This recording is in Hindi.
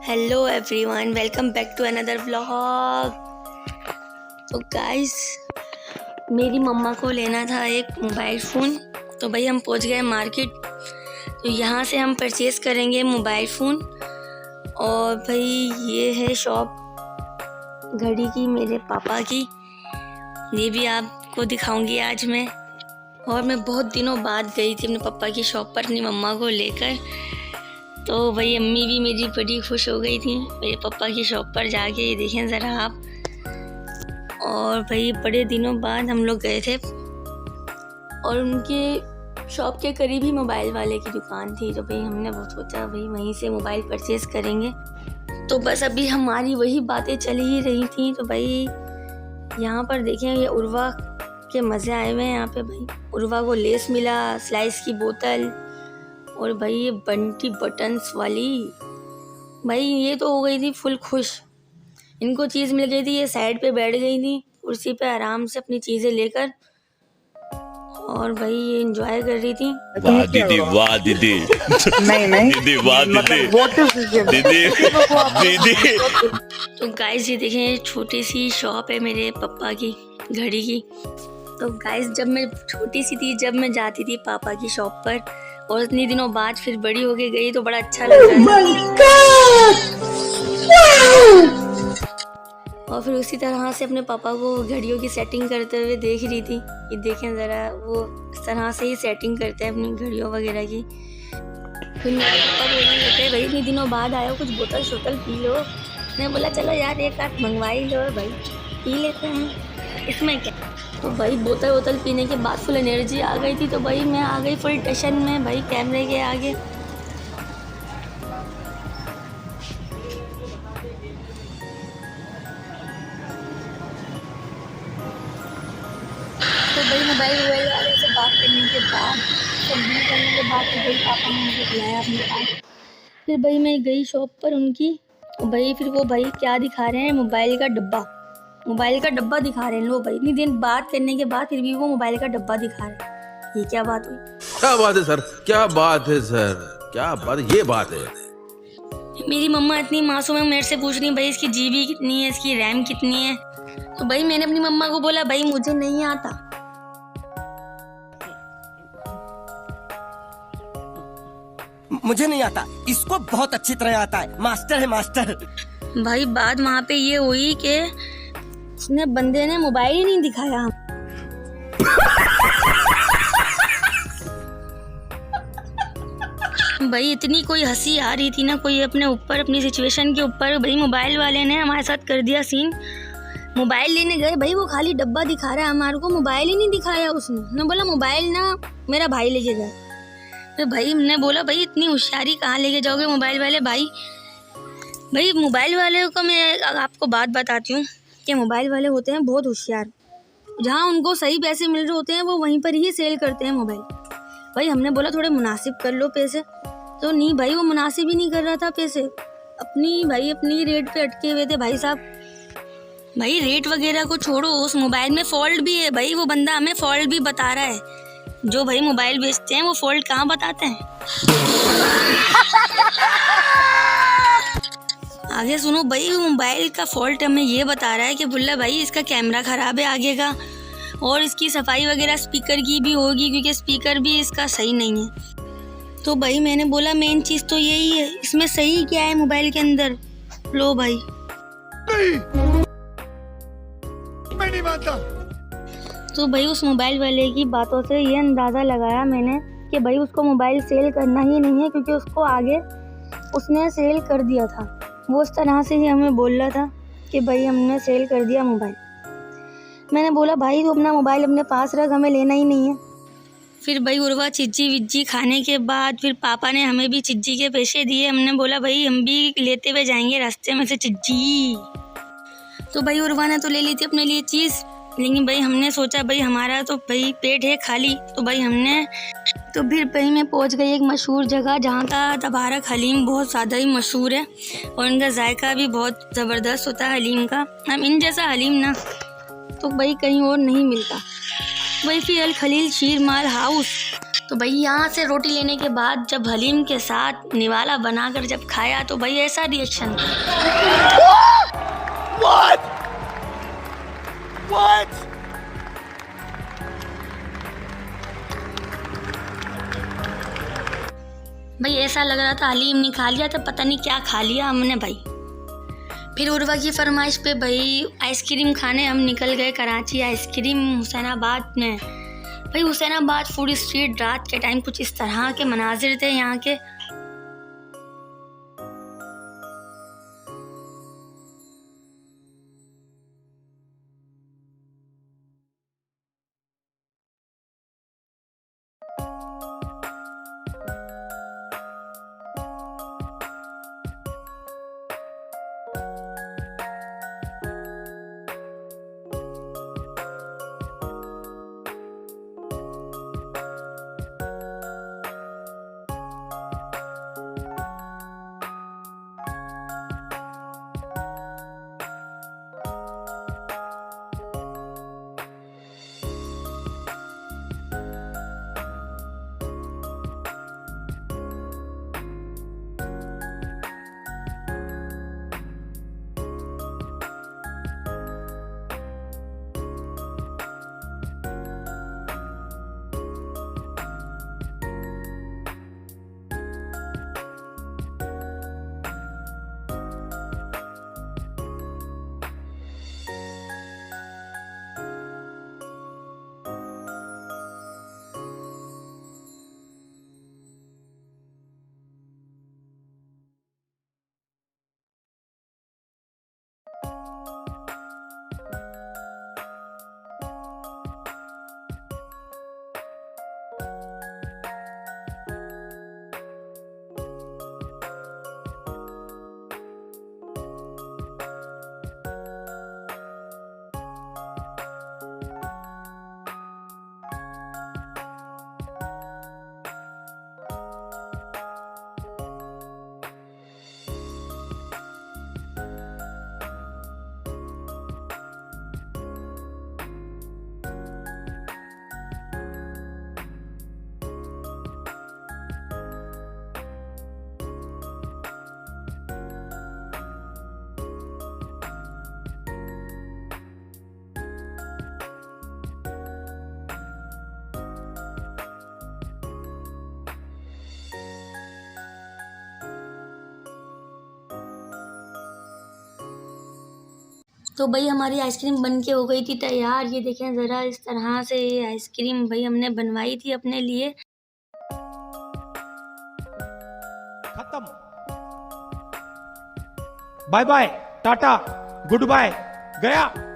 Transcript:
Hello everyone, welcome back to another vlog. तो गाइस, मेरी मम्मा को लेना था एक मोबाइल फ़ोन, तो भाई हम पहुंच गए मार्केट। तो यहाँ से हम परचेज़ करेंगे मोबाइल फ़ोन। और भाई ये है शॉप घड़ी की मेरे पापा की, ये भी आपको दिखाऊंगी आज मैं। और मैं बहुत दिनों बाद गई थी अपने पापा की शॉप पर अपनी मम्मा को लेकर। तो भाई अम्मी भी मेरी बड़ी खुश हो गई थी मेरे पापा की शॉप पर जाके, ये देखें ज़रा आप। और भाई बड़े दिनों बाद हम लोग गए थे और उनके शॉप के करीब ही मोबाइल वाले की दुकान थी। तो भाई हमने बहुत सोचा भाई वहीं से मोबाइल परचेज़ करेंगे। तो बस अभी हमारी वही बातें चल ही रही थी। तो भाई यहाँ पर देखें, ये उर्वा के मज़े आए हुए हैं यहाँ पे। भाई उर्वा को लेस मिला, स्लाइस की बोतल, और भाई ये बंटी बटन्स वाली। भाई ये तो हो गई थी फुल खुश, इनको चीज़ मिल गई थी। ये साइड पे बैठ गई थी कुर्सी पे आराम से अपनी चीज़ें लेकर, और भाई ये एंजॉय कर रही थी। वाह दीदी, वाह दीदी। नहीं दीदी, वाह दीदी, दीदी। तो गाइस ये देखें, छोटी सी शॉप है मेरे पापा की घड़ी की। तो गाइस जब मैं छोटी सी थी, जब मैं जाती थी पापा की शॉप पर, और इतनी दिनों बाद फिर बड़ी होके गई, तो बड़ा अच्छा लग रहा था। और फिर उसी तरह से अपने पापा को घड़ियों की सेटिंग करते हुए देख रही थी। ये देखें ज़रा, वो इस तरह से ही सेटिंग करते हैं अपनी घड़ियों वगैरह की। फिर मेरे पापा बोलने लगे, भाई इतनी दिनों बाद आए हो, कुछ बोतल शोतल पी लो। मैं बोला चलो यार एक आध मंगवा ही लो भाई, पी लेते हैं, इसमें क्या। तो भाई बोतल पीने के बाद फुल एनर्जी आ गई थी। तो भाई मैं आ गई फुल टेंशन में भाई कैमरे के आगे। तो भाई मोबाइल वाले से बात करने के बाद, सब डील करने के बाद, तो भाई पापा ने मुझे बुलाया अपने पास। फिर भाई मैं गई शॉप पर उनकी। भाई फिर वो भाई क्या दिखा रहे हैं, मोबाइल का डब्बा दिखा रहे हैं। लो भाई इतनी दिन बात करने के बाद फिर भी वो मोबाइल का डब्बा दिखा रहे हैं। ये क्या बात हुई? क्या बात है सर, क्या बात है सर, क्या बात, ये बात है। मेरी मम्मा इतनी मासूम है, मेरे से पूछ रही भाई इसकी जीबी कितनी है, इसकी रैम कितनी है। तो भाई मैंने अपनी मम्मा को बोला भाई मुझे नहीं आता। मुझे नहीं आता, इसको बहुत अच्छी तरह आता है, मास्टर है मास्टर। भाई बात वहाँ पे ये हुई कि उसने बंदे ने मोबाइल ही नहीं दिखाया। भाई इतनी कोई हंसी आ रही थी ना, कोई अपने ऊपर, अपनी सिचुएशन के ऊपर। भाई मोबाइल वाले ने हमारे साथ कर दिया सीन। मोबाइल लेने गए, भाई वो खाली डब्बा दिखा रहा है, हमारे को मोबाइल ही नहीं दिखाया उसने। मैं बोला मोबाइल ना मेरा भाई लेके गया। तो भाई हमने बोला भाई इतनी होशियारी कहाँ लेके जाओगे मोबाइल वाले भाई। भाई मोबाइल वाले को मैं आपको बात बताती हूँ कि मोबाइल वाले होते हैं बहुत होशियार। जहाँ उनको सही पैसे मिल रहे होते हैं वो वहीं पर ही सेल करते हैं मोबाइल। भाई हमने बोला थोड़े मुनासिब कर लो पैसे, तो नहीं भाई वो मुनासिब ही नहीं कर रहा था पैसे। अपनी रेट पे अटके हुए थे भाई साहब। भाई रेट वगैरह को छोड़ो, उस मोबाइल में फॉल्ट भी है। भाई वो बंदा हमें फॉल्ट भी बता रहा है। जो भाई मोबाइल बेचते हैं वो फॉल्ट कहाँ बताते हैं। आगे सुनो भाई, मोबाइल का फॉल्ट हमें ये बता रहा है कि बुल्ला भाई इसका कैमरा ख़राब है आगे का, और इसकी सफाई वगैरह स्पीकर की भी होगी क्योंकि स्पीकर भी इसका सही नहीं है। तो भाई मैंने बोला मेन चीज़ तो यही है, इसमें सही क्या है मोबाइल के अंदर। लो भाई मैं नहीं मानता। तो भाई उस मोबाइल वाले की बातों से ये अंदाज़ा लगाया मैंने कि भाई उसको मोबाइल सेल करना ही नहीं है, क्योंकि उसको आगे उसने सेल कर दिया था। वो उस तरह से ही हमें बोल रहा था कि भाई हमने सेल कर दिया मोबाइल। मैंने बोला भाई तू अपना मोबाइल अपने पास रख, हमें लेना ही नहीं है। फिर भाई उर्वा चिज्जी विज्जी खाने के बाद फिर पापा ने हमें भी चिज्जी के पैसे दिए। हमने बोला भाई हम भी लेते हुए जाएंगे रास्ते में से चिज्जी। तो भाई उर्वा ने तो ले ली थी अपने लिए चीज़, लेकिन भाई हमने सोचा भाई हमारा तो भाई पेट है खाली। तो भाई फिर भाई मैं पहुंच गई एक मशहूर जगह जहाँ का तबारक हलीम बहुत ज़्यादा ही मशहूर है, और इनका जायका भी बहुत ज़बरदस्त होता है हलीम का। हम इन जैसा हलीम ना तो भाई कहीं और नहीं मिलता। वही फिर अल खलील शीर माल हाउस। तो भाई यहाँ से रोटी लेने के बाद जब हलीम के साथ निवाला बनाकर जब खाया तो भाई ऐसा रिएक्शन What? भाई ऐसा लग रहा था हलीम नहीं खा लिया तो पता नहीं क्या खा लिया हमने भाई। फिर उर्वा की फरमाइश पे भाई आइसक्रीम खाने हम निकल गए कराची आइसक्रीम हुसैनाबाद में। भाई हुसैनाबाद फूड स्ट्रीट रात के टाइम कुछ इस तरह के मनाजिर थे यहाँ के। तो भाई हमारी आइसक्रीम बन के हो गई थी तैयार। ये देखें ज़रा इस तरह से ये आइसक्रीम भाई हमने बनवाई थी अपने लिए। खत्म। बाय बाय, टाटा, गुड बाय, गया।